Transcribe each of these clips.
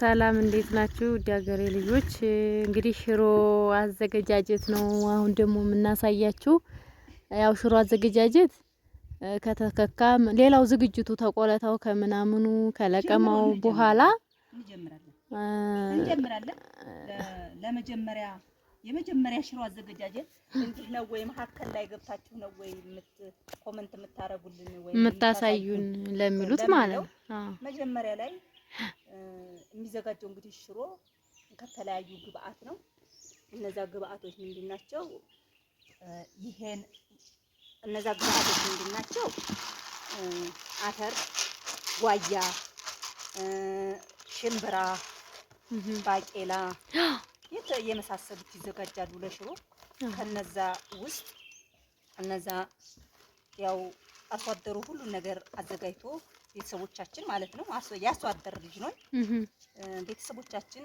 ሰላም እንዴት ናችሁ? ሀገሬ ልጆች እንግዲህ ሽሮ አዘገጃጀት ነው አሁን ደግሞ የምናሳያችሁ። ያው ሽሮ አዘገጃጀት ከተከካ ሌላው ዝግጅቱ ተቆለታው ከምናምኑ ከለቀማው በኋላ እንጀምራለን። የመጀመሪያ ሽሮ አዘገጃጀት እንዲህ ነው ወይ መሀከል ላይ ገብታችሁ ነው ወይ ኮሜንት የምታረጉልን ወይ የምታሳዩን ለሚሉት ማለት ነው። መጀመሪያ ላይ የሚዘጋጀው እንግዲህ ሽሮ ከተለያዩ ግብአት ነው። እነዛ ግብአቶች ምንድናቸው? እነዛ ግብአቶች ምንድናቸው? አተር፣ ጓያ፣ ሽምብራ፣ ባቄላ የመሳሰሉት ይዘጋጃሉ ለሽሮ። ከነዛ ውስጥ እነዛ ያው አርሶ አደሩ ሁሉ ነገር አዘጋጅቶ ቤተሰቦቻችን ማለት ነው ያርሶ አደር ልጅ ነው። ቤተሰቦቻችን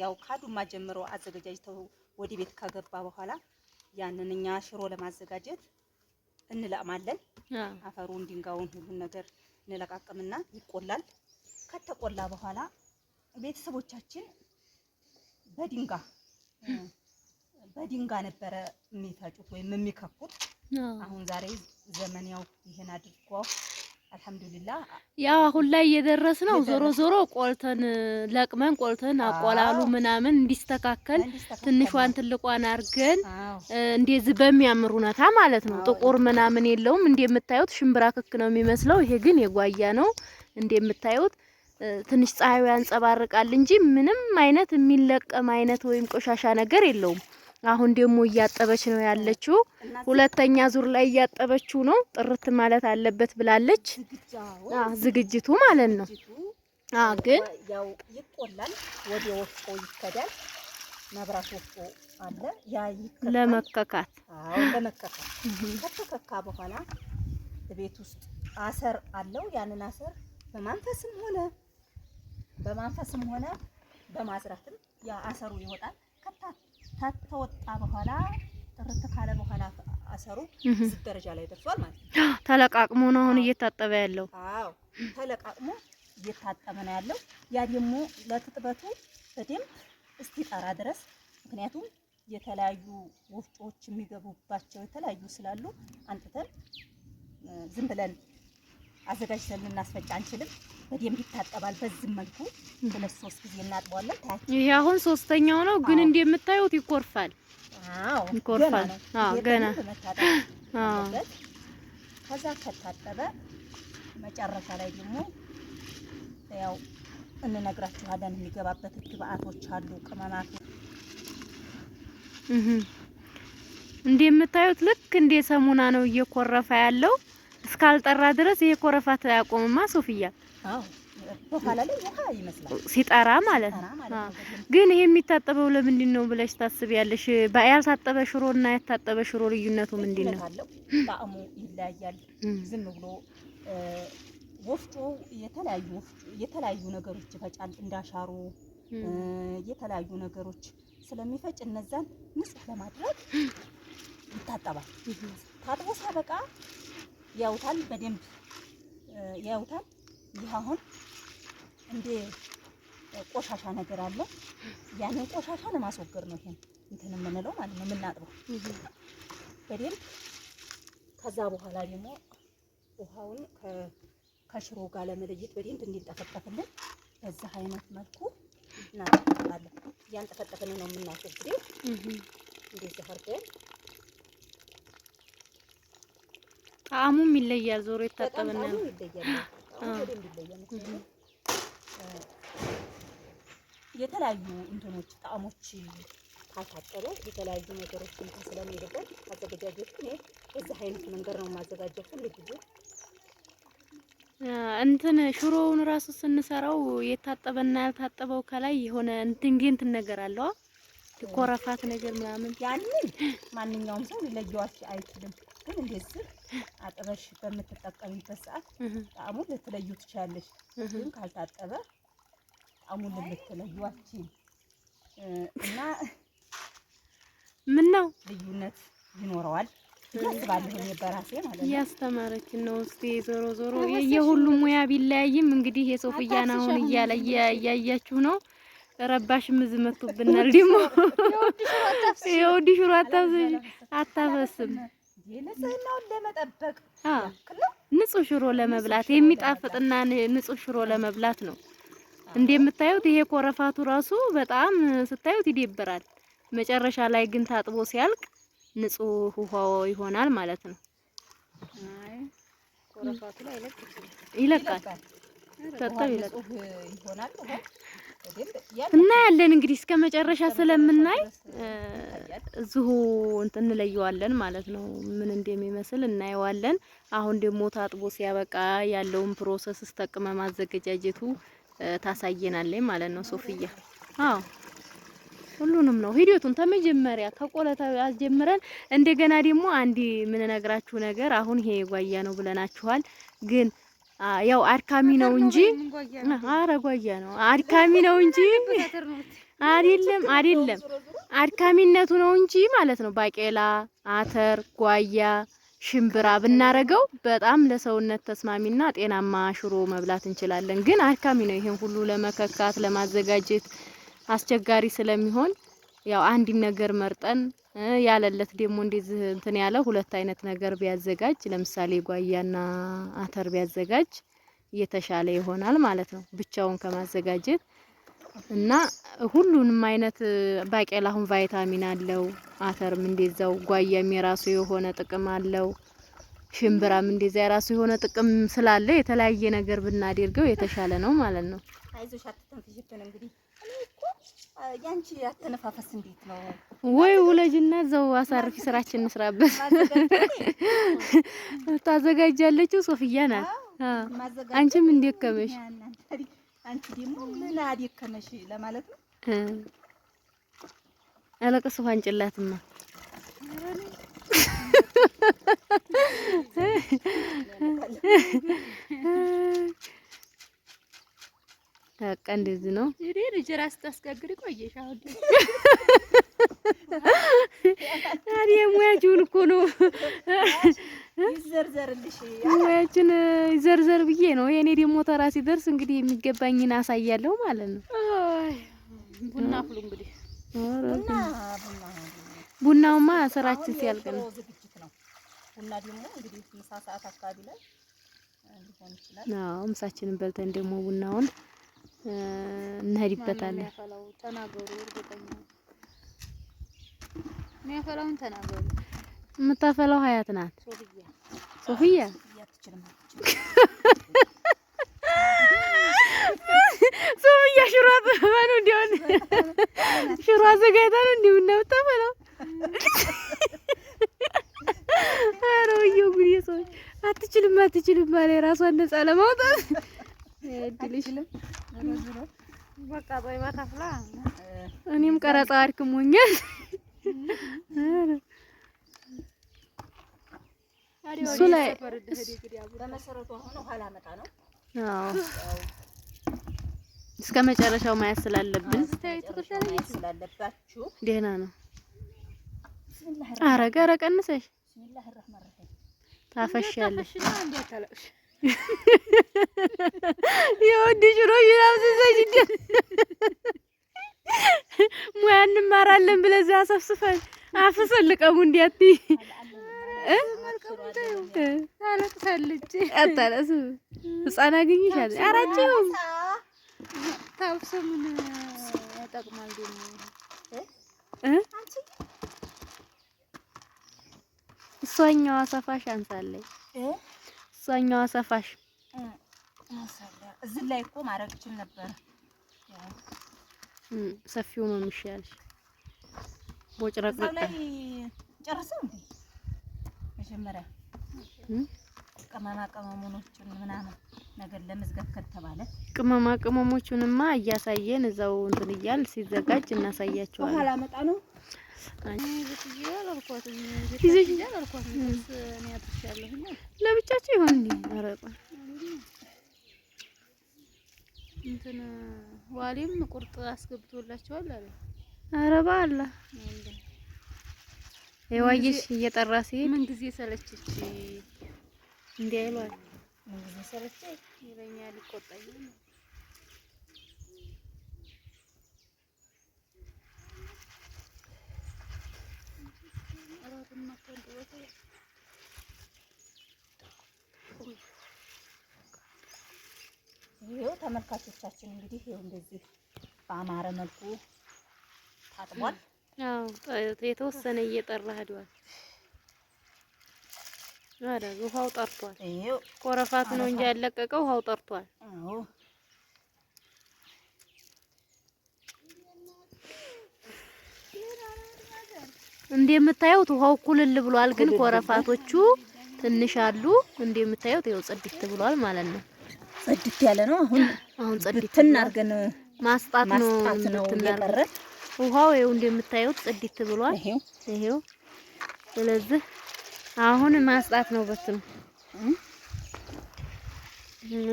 ያው ካዱማ ጀምሮ አዘጋጅተው ወደ ቤት ከገባ በኋላ ያንን እኛ ሽሮ ለማዘጋጀት እንለቅማለን። አፈሩን ድንጋዩን ሁሉን ነገር እንለቃቅምና ይቆላል። ከተቆላ በኋላ ቤተሰቦቻችን በድንጋ ነበረ የሚፈጩት ወይም የሚከኩት። አሁን ዛሬ ዘመን ያው ይሄን አድርጎ አልሐምዱሊላህ ያው አሁን ላይ እየደረስነው ዞሮ ቆልተን ለቅመን ቆልተን አቆላሉ ምናምን እንዲስተካከል ትንሿን ትልቋን አርገን እንደዚህ በሚያምር ሁኔታ ማለት ነው። ጥቁር ምናምን የለውም። እንደምታዩት ሽምብራ ክክ ነው የሚመስለው። ይሄ ግን የጓያ ነው። እንደምታዩት ትንሽ ፀሐዩ ያንጸባርቃል እንጂ ምንም አይነት የሚለቀም አይነት ወይም ቆሻሻ ነገር የለውም። አሁን ደግሞ እያጠበች ነው ያለችው። ሁለተኛ ዙር ላይ እያጠበችው ነው። ጥርት ማለት አለበት ብላለች። ዝግጅቱ ማለት ነው። ግን ያው ይቆላል፣ ወደ ወፍጮ ይከዳል። መብራት ወፍጮ አለ ያ ለመከካት። ለመከካት ከተከካ በኋላ ቤት ውስጥ አሰር አለው። ያንን አሰር በማንፈስም ሆነ በማዝራትም ያ አሰሩ ይወጣል። ከተወጣ በኋላ ጥርት ካለ በኋላ አሰሩ እዚህ ደረጃ ላይ ደርሷል ማለት ነው። ተለቃቅሞ ነው አሁን እየታጠበ ያለው። አዎ ተለቃቅሞ እየታጠበ ነው ያለው። ያ ደግሞ ለትጥበቱ በደንብ እስኪጠራ ድረስ፣ ምክንያቱም የተለያዩ ወፍጮዎች የሚገቡባቸው የተለያዩ ስላሉ አንጥተን ዝም ብለን አዘጋጅተን ልናስፈጭ አንችልም። በደንብ ይታጠባል። በዚህ መልኩ 2-3 ጊዜ እናጥበዋለን። ይሄ አሁን ሶስተኛው ነው፣ ግን እንደምታዩት ይኮርፋል። ይኮርፋል። ገና ከዛ ከታጠበ መጨረሻ ላይ ደግሞ ያው እንነግራችኋለን። የሚገባበት ግብአቶች አሉ፣ ቅመማት እንደምታዩት ልክ እንደ ሰሙና ነው እየኮረፈ ያለው። እስካልጠራ ድረስ ይሄ ኮረፋት አያቆምማ ሶፊያ። በኋላ ላይ ውሃ ይመስላል ሲጠራ ማለት ነው። ግን ይሄ የሚታጠበው ለምንድን ነው ብለሽ ታስቢያለሽ? ያልታጠበ ሽሮና ያልታጠበ ሽሮ ልዩነቱ ምንድን ነው? ጣዕሙ ይለያያል። ዝም ብሎ ወፍጮ የተለያዩ ነገሮች ይፈጫል። እንዳሻሩ የተለያዩ ነገሮች ስለሚፈጭ እነዛን ንጹህ ለማድረግ ይታጠባል። ታጥቦ ሳበቃ ያውታል፣ በደንብ ያውታል። ይህ አሁን እንደ ቆሻሻ ነገር አለ። ያንን ቆሻሻ ለማስወገድ ነው ይሄን እንትን የምንለው ማለት ነው፣ የምናጥበው በደንብ። ከዛ በኋላ ደግሞ ውሃውን ከሽሮ ጋር ለመለየት በደንብ እንዲጠፈጠፍልን በዛ አይነት መልኩ እናጠፋለን። ያንጠፈጠፍን ነው የምናስወግደው። እንደዚህ አድርገን ጣዕሙም ይለያል። ዞሮ የታጠበና የተለያዩ እንትኖች ጣዕሞች ካልታጠበ የተለያዩ ነገሮች እንትን ስለሚሄድበት አዘገጃጀቱ እኔ በዚህ አይነት መንገድ ነው የማዘጋጀው ሁሉ ጊዜ። እንትን ሽሮውን ራሱ ስንሰራው የታጠበና ያልታጠበው ከላይ የሆነ እንትን ነገር አለው ኮረፋት ነገር ምናምን። ያንን ማንኛውም ሰው ሊለየዋቸው አይችልም። ግን እንደዚህ አጥበሽ በምትጠቀሚበት ሰዓት ጣዕሙን ልትለዩ ትችላለሽ። ግን ካልታጠበ ጣዕሙን ልትለዩዋችሁ እና ምን ነው ልዩነት ይኖረዋል። ያስባለሁ እኔ በራሴ ማለት ነው። ያስተማረችን ነው። እስቲ ዞሮ ዞሮ የሁሉም ሙያ ቢለያይም እንግዲህ የሶፍያን አሁን እያያችሁ ነው። ረባሽ ምዝ መጥቶብናል። ደግሞ የውድ ሽሮ አታፈስም። ንጽህናውን ለመጠበቅ ንጹህ ሽሮ ለመብላት የሚጣፍጥና ንጹህ ሽሮ ለመብላት ነው። እንደምታዩት ይሄ ኮረፋቱ ራሱ በጣም ስታዩት ይደብራል። መጨረሻ ላይ ግን ታጥቦ ሲያልቅ ንጹህ ውሃው ይሆናል ማለት ነው። አይ ኮረፋቱ ላይ ይለቃል። ታጥቦ ይሆናል። እና ያለን እንግዲህ እስከ መጨረሻ ስለምናይ እዚሁ እንትን እንለየዋለን ማለት ነው። ምን እንደሚመስል እናየዋለን። አሁን ደግሞ ታጥቦ ሲያበቃ ያለውን ፕሮሰስ እስከ ማዘገጃጀቱ ታሳየናለች ማለት ነው ሶፊያ። አዎ ሁሉንም ነው ሂደቱን ተመጀመሪያ ከቆለታ አስጀምረን እንደገና ደግሞ አንዲ ምን ነግራችሁ ነገር አሁን ይሄ ጓያ ነው ብለናችኋል። ግን ያው አድካሚ ነው እንጂ ጓያ ነው አድካሚ ነው እንጂ አይደለም አድካሚነቱ ነው እንጂ ማለት ነው። ባቄላ፣ አተር፣ ጓያ፣ ሽምብራ ብናረገው በጣም ለሰውነት ተስማሚና ጤናማ ሽሮ መብላት እንችላለን። ግን አድካሚ ነው። ይሄን ሁሉ ለመከካት ለማዘጋጀት አስቸጋሪ ስለሚሆን ያው አንድ ነገር መርጠን ያለለት ደግሞ እንደዚህ እንትን ያለ ሁለት አይነት ነገር ቢያዘጋጅ ለምሳሌ ጓያና አተር ቢያዘጋጅ የተሻለ ይሆናል ማለት ነው ብቻውን ከማዘጋጀት እና ሁሉንም አይነት ባቄላ አሁን ቫይታሚን አለው፣ አተርም እንደዛው፣ ጓያም የራሱ የሆነ ጥቅም አለው፣ ሽምብራም እንደዛ የራሱ የሆነ ጥቅም ስላለ የተለያየ ነገር ብናደርገው የተሻለ ነው ማለት ነው። አይዞሽ አትተንፍሽብን። እንግዲህ እኔ እኮ ያንቺ አተነፋፈስ እንዴት ነው? ወይ ውለጅና እዛው አሳርፊ ስራችን እንስራበት። ታዘጋጃለች ሶፊያ ናት። አንቺም እንደከመሽ አንቺ ደግሞ ምን አደከመሽ ለማለት ነው። አለቀስ አንጭላትማ በቃ እንደዚህ ነው። እኔ ልጅ ራስ ታስጋግሪ ቆየሽ። አሁን ታዲያ ሙያችሁን እኮ ነው ይዘርዘርልሽ። ሙያችን ይዘርዘር ብዬ ነው። የኔ ደግሞ ተራ ሲደርስ እንግዲህ የሚገባኝን አሳያለሁ ማለት ነው። ቡና ፍሉ እንግዲህ ቡናውማ ስራችን ሲያልቅ ነው። ቡና ደግሞ እንግዲህ ምሳ ሰዓት አካባቢ ላይ ሊሆን ይችላል። አዎ ምሳችንን በልተን ደግሞ ቡናውን እንሄድበታለን። ተናገሩ እርግጠኛ የሚያፈላውን ተናገሩ። የምታፈላው ሀያት ናት። ሶፊያ ሶፊያ ሽሮ አጥባን እንዲሆን ሽሮ አዘጋጅታ ነው እንዲሁ ነው የምታፈላው። ኧረ ወየው ጉዴ! ሰዎች አትችልም ማለት ራሷን ነፃ ለማውጣት እድልሽልም በቃ ባይባ ታፍላ። እኔም ቀረጻ አድክሞኛል። እሱ ላይ በመሰረቱ አሁን ኋላ መጣ ነው። አዎ እስከ መጨረሻው ማየት ስላለብን ስላለባችሁ ደህና ነው። ኧረ ገረ ቀንሰሽ ታፈሻለሽ። የወዲ ሽሮ ይላብሰሽ እንዴ ሙያ እንማራለን ብለህ እዛ አሰፍስፈን አፍሰን ልቀሙ እንዲያት ታለቅሳለች። አታለቅስ ህፃን አገኘሻል። አራቸው ታውሰ ምን ያጠቅማል ደግሞ እሷኛዋ ሰፋሽ አንሳለች። እሷኛዋ ሰፋሽ እዚህ ላይ እኮ ማድረግ ይችል ነበር። ሰፊው ነው የሚሻልሽ። ቦጭረቅረቅ ላይ ጨርሰው እንዴ መጀመሪያ ቅመማ ቅመሞችን ምናምን ነገር ለመዝጋት ከተባለ ቅመማ ቅመሞቹንማ እያሳየን እዛው እንትን እያል ሲዘጋጅ እናሳያቸዋለን። በኋላ መጣ ነው ለብቻቸው ይሆን እንዴ? አረጣ እንትን ዋሌም ቁርጥ አስገብቶላቸዋል አለ። ኧረ በአላ የዋየሽ እየጠራ ሲሄድ ምን ጊዜ ሰለችሽ እንዴ አይሏል። ምን ጊዜ ሰለችሽ ይለኛል፣ ይቆጣኛል። ይሄው ተመልካቾቻችን እንግዲህ ይሄው እንደዚህ በአማረ መልኩ ታጥቧል። አዎ የተወሰነ እየጠራ ሄዷል። አረ ውሃው ጠርቷል። ይሄው ኮረፋት ነው እንጂ ያለቀቀው ውሃው ጠርቷል። አዎ እንደምታዩት ውሃው ኩልል ብሏል፣ ግን ኮረፋቶቹ ትንሽ አሉ። እንደምታዩት ይኸው ጽድት ብሏል ማለት ነው። ጽድት ያለ ነው። አሁን ጽድት አድርገን ማስጣት ነው የቀረን። ውሃው ይኸው እንደምታዩት ጽድት ብሏል። ይኸው ስለዚህ አሁን ማስጣት ነው በትም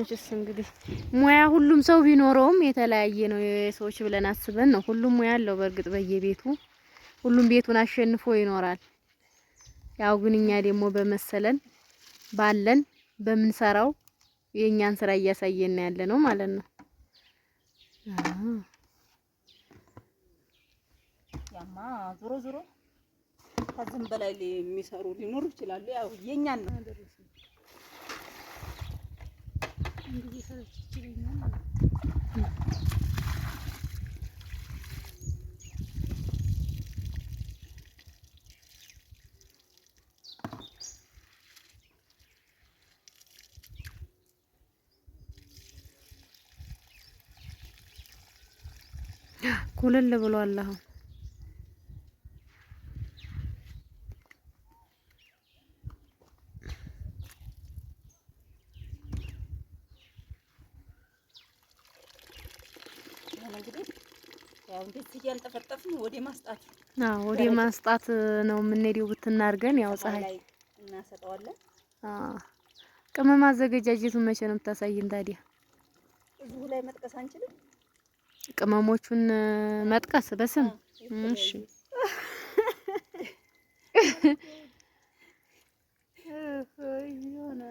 እሺ። እንግዲህ ሙያ ሁሉም ሰው ቢኖረውም የተለያየ ነው የሰዎች ብለን አስበን ነው። ሁሉም ሙያ አለው በእርግጥ በየቤቱ ሁሉም ቤቱን አሸንፎ ይኖራል። ያው ግን እኛ ደግሞ በመሰለን ባለን በምንሰራው የኛን ስራ እያሳየን ያለ ነው ማለት ነው። ያማ ዞሮ ዞሮ ከዚህም በላይ የሚሰሩ ሊኖሩ ይችላሉ። ያው የኛን ነው እንግዲህ ሰለች ይችላል። ኩልል ብሏል አሁን ያው እንደዚህ እያንጠፈጠፍን ወደ ማስጣት ወደ ማስጣት ነው የምንሄደው። ብትናርገን ያው ፀሐይ እናሰጠዋለን። ቅመም አዘገጃጀቱን መቼ ነው የምታሳይን ታዲያ? እዚሁ ላይ መጥቀስ አንችልም? ቅመሞቹን መጥቀስ በስም እሺ። የሆነ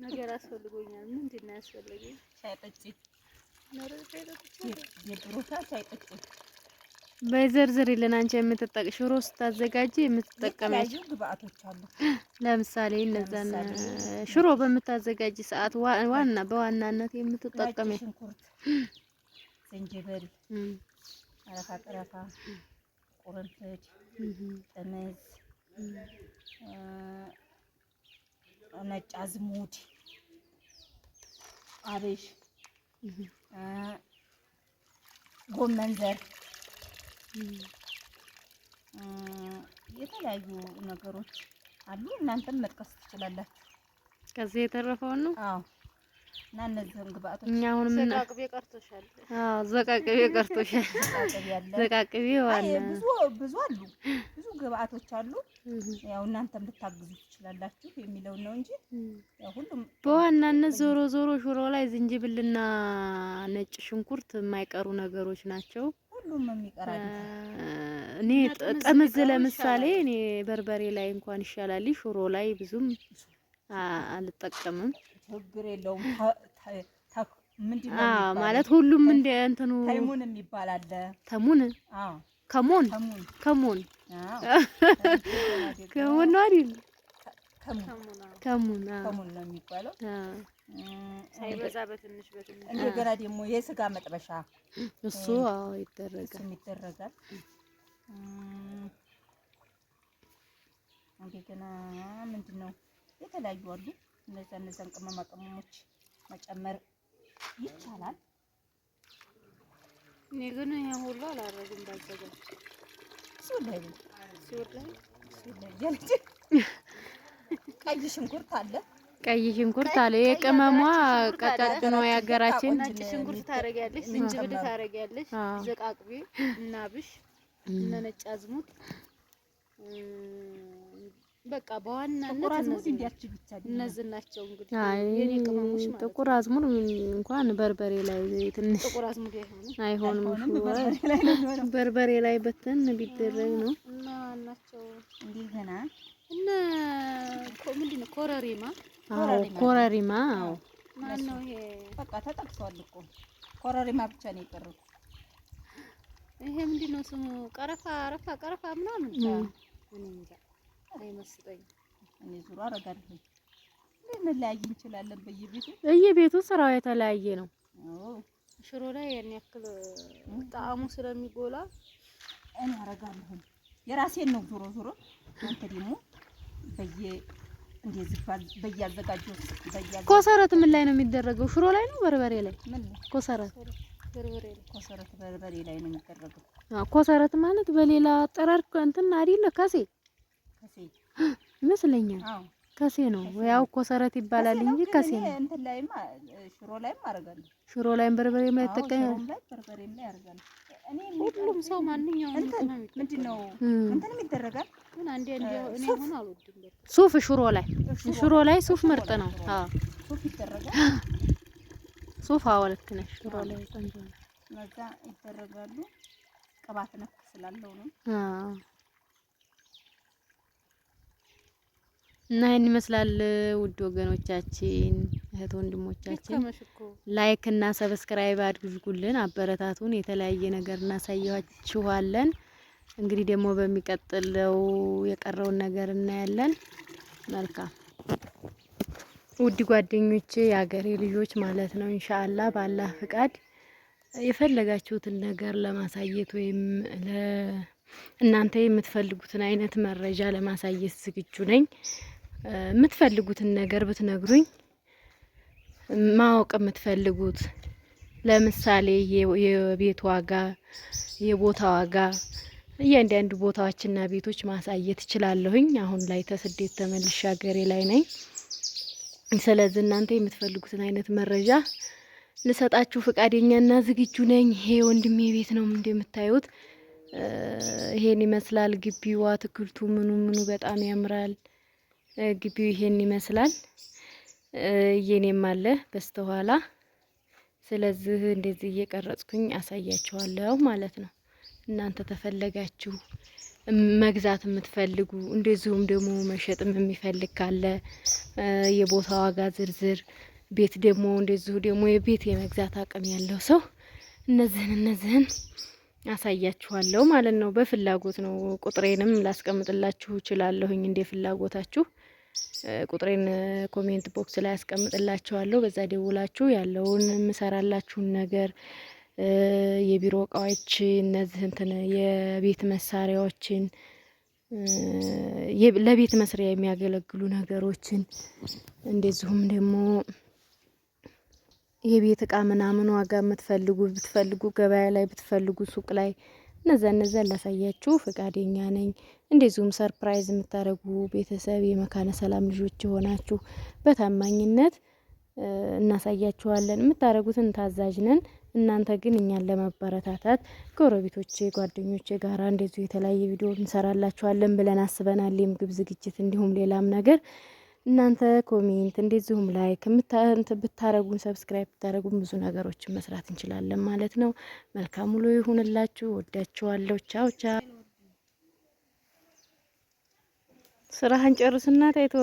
ነገር አስፈልጎኛል። ምንድን ነው ያስፈልገኝ? ሻይ ጠጪ የብሩታ ሻይ ጠጪ በዘርዝሪልን። አንቺ የምትጠቅ ሽሮ ስታዘጋጂ የምትጠቀሚያቸው ግብአቶች አሉ። ለምሳሌ እነዛን ሽሮ በምታዘጋጂ ሰዓት በዋናነት የምትጠቀሚያቸው ሽንኩርት፣ ዝንጅብል፣ አረፋ ቀረፋ፣ ቁርንፍድ፣ ጥምዝ፣ ነጭ አዝሙድ፣ አብሽ፣ ጎመን ዘር፣ የተለያዩ ነገሮች አሉ። እናንተም መጥቀስ ትችላላችሁ። ከዚህ የተረፈውን ነው። አዎ። እና እነዚህን ግብአቶች እኛ አሁንም ዘቃቅቤ ቀርቶሻል። አዎ ዘቃቅቤ ቀርቶሻል። ዘቃቅቤ ዋና ብዙ አሉ፣ ብዙ ግብአቶች አሉ። ያው እናንተም ልታግዙ ትችላላችሁ የሚለው ነው እንጂ ያው ሁሉም በዋናነት ዞሮ ዞሮ ላይ ዝንጅብልና ነጭ ሽንኩርት የማይቀሩ ነገሮች ናቸው። ሁሉም የሚቀር አይደለም። እኔ ጥምዝ ለምሳሌ እኔ በርበሬ ላይ እንኳን ይሻላል፣ ሽሮ ላይ ብዙም አልጠቀምም። ችግር የለውም። ምንድነው ማለት ሁሉም እንደ እንትኑ ተሙን የሚባል አለ። ተሙን ከሞን ከሞን ከሞን ነው አይደል? ከሙን ነው የሚባለው። ሳይበዛ በትንሽ እንደገና ደግሞ የስጋ መጥበሻ እሱ ይደረጋል። እንደገና ምንድነው የተለያዩ አሉ። እነዛን ቅመማ ቅመሞች መጨመር ይቻላል። እኔ ግን ይሄን ሁሉ አላረግም። ባዘጋጅ ቀይ ሽንኩርት አለ። ቀይ ሽንኩርት አለ። የቅመሟ ቀጫጭኗ ያገራችን ነጭ ሽንኩርት ታረጊያለሽ፣ ዝንጅብል ታረጊያለሽ፣ ዘቃቅቤ እና አብሽ እና ነጭ አዝሙድ በቃ በዋናነት ጥቁር አዝሙድ እንዲያች ብቻ እነዚህ ናቸው እንግዲህ አይ የኔ ቅመሞች ማለት ነው። ጥቁር አዝሙድ እንኳን በርበሬ ላይ ትንሽ ጥቁር አዝሙድ አይሆንም። በርበሬ ላይ በተን ቢደረግ ነው እና ናቸው እንዲህና እና ምንድን ነው ኮረሪማ? አዎ ኮረሪማ። አዎ ማን ነው ይሄ? በቃ ተጠቅሷል እኮ ኮረሪማ ብቻ ነው የቀረው። ይሄ ምንድን ነው ስሙ? ቀረፋ ምናምን እኔ እንጃ አይመስለኝ። እኔ ዙሩ አረጋለሁ። ልንለያይ እንችላለን። በየቤቱ ስራው የተለያየ ነው። ሽሮ ላይ ያን ያክል ጣዕሙ ስለሚጎላ እኔ አረጋለሁ። የራሴን ነው ዙሮ አንተ ደግሞ እንደዚህ በያዘጋጀው ኮሰረት ምን ላይ ነው የሚደረገው? ሽሮ ላይ ነው በርበሬ ላይ? ኮሰረት በርበሬ ላይ ነው የሚደረገው። ኮሰረት ማለት በሌላ አጠራር እንትን አይደለ? ከሴ ይመስለኛል። ከሴ ነው ያው ኮሰረት ይባላል እንጂ ከሴ ነው። እንትን ላይማ ሽሮ ላይም አደርጋለሁ። ሽሮ ላይም በርበሬ ላይ ተጠቀመ። በርበሬም ላይ አደርጋለሁ። ሁሉም ሰው ማንኛውም ምንድነው እንትንም ይደረጋል። ግን አንዴ እኔ ሆነ አልወድም። ሱፍ ሽሮ ላይ ሱፍ ምርጥ ነው። አዎ ሱፍ ይደረጋል። ሱፍ ልክ ነሽ። ሽሮ ላይ ቆንጆ ነው። መዛ ይደረጋሉ። ቅባት ነክ ስላለው ነው። አዎ እና ይሄን ይመስላል ውድ ወገኖቻችን፣ እህት ወንድሞቻችን፣ ላይክ እና ሰብስክራይብ አድርጉልን፣ አበረታቱን። የተለያየ ነገር እናሳያችኋለን። እንግዲህ ደግሞ በሚቀጥለው የቀረውን ነገር እናያለን። መልካም ውድ ጓደኞቼ፣ የሀገሬ ልጆች ማለት ነው። ኢንሻአላህ ባላህ ፍቃድ የፈለጋችሁትን ነገር ለማሳየት ወይም እናንተ የምትፈልጉትን አይነት መረጃ ለማሳየት ዝግጁ ነኝ። የምትፈልጉትን ነገር ብትነግሩኝ፣ ማወቅ የምትፈልጉት ለምሳሌ የቤት ዋጋ፣ የቦታ ዋጋ፣ እያንዳንዱ ቦታዎችና ቤቶች ማሳየት እችላለሁኝ። አሁን ላይ ተስደት ተመልሼ ሀገሬ ላይ ነኝ። ስለዚህ እናንተ የምትፈልጉትን አይነት መረጃ ልሰጣችሁ ፈቃደኛና ዝግጁ ነኝ። ይሄ ወንድሜ ቤት ነው እንደምታዩት። ይሄን ይመስላል ግቢው። አትክልቱ ምኑ በጣም ያምራል። ግቢው ይሄን ይመስላል። የኔም አለ በስተኋላ። ስለዚህ እንደዚህ እየቀረጽኩኝ አሳያችኋለሁ ማለት ነው። እናንተ ተፈለጋችሁ መግዛት የምትፈልጉ እንደዚሁም ደግሞ መሸጥም የሚፈልግ ካለ የቦታ ዋጋ ዝርዝር፣ ቤት ደግሞ እንደዚሁ ደግሞ የቤት የመግዛት አቅም ያለው ሰው እነዚህን አሳያችኋለሁ ማለት ነው። በፍላጎት ነው። ቁጥሬንም ላስቀምጥላችሁ እችላለሁኝ እንደ ፍላጎታችሁ። ቁጥሬን ኮሜንት ቦክስ ላይ አስቀምጥላችኋለሁ። በዛ ደውላችሁ ያለውን የምሰራላችሁን ነገር የቢሮ እቃዎች፣ እነዚህ የቤት መሳሪያዎችን፣ ለቤት መስሪያ የሚያገለግሉ ነገሮችን እንደዚሁም ደግሞ የቤት እቃ ምናምን ዋጋ ብትፈልጉ ገበያ ላይ ብትፈልጉ ሱቅ ላይ እነዛ ላሳያችሁ ፈቃደኛ ነኝ። እንደዚሁም ሰርፕራይዝ የምታደርጉ ቤተሰብ የመካነ ሰላም ልጆች የሆናችሁ በታማኝነት እናሳያችኋለን። የምታደርጉትን ታዛዥ ነን። እናንተ ግን እኛን ለማበረታታት ጎረቤቶቼ፣ ጓደኞቼ ጋራ እንደዚሁ የተለያየ ቪዲዮ እንሰራላችኋለን ብለን አስበናል። የምግብ ዝግጅት እንዲሁም ሌላም ነገር እናንተ ኮሜንት እንደዚሁም ላይክ ብታረጉን ሰብስክራይብ ብታረጉን ብዙ ነገሮችን መስራት እንችላለን ማለት ነው። መልካም ውሎ ይሁንላችሁ። ወዳችኋለሁ። ቻው ቻው። ስራህን ጨርስና ታይቶ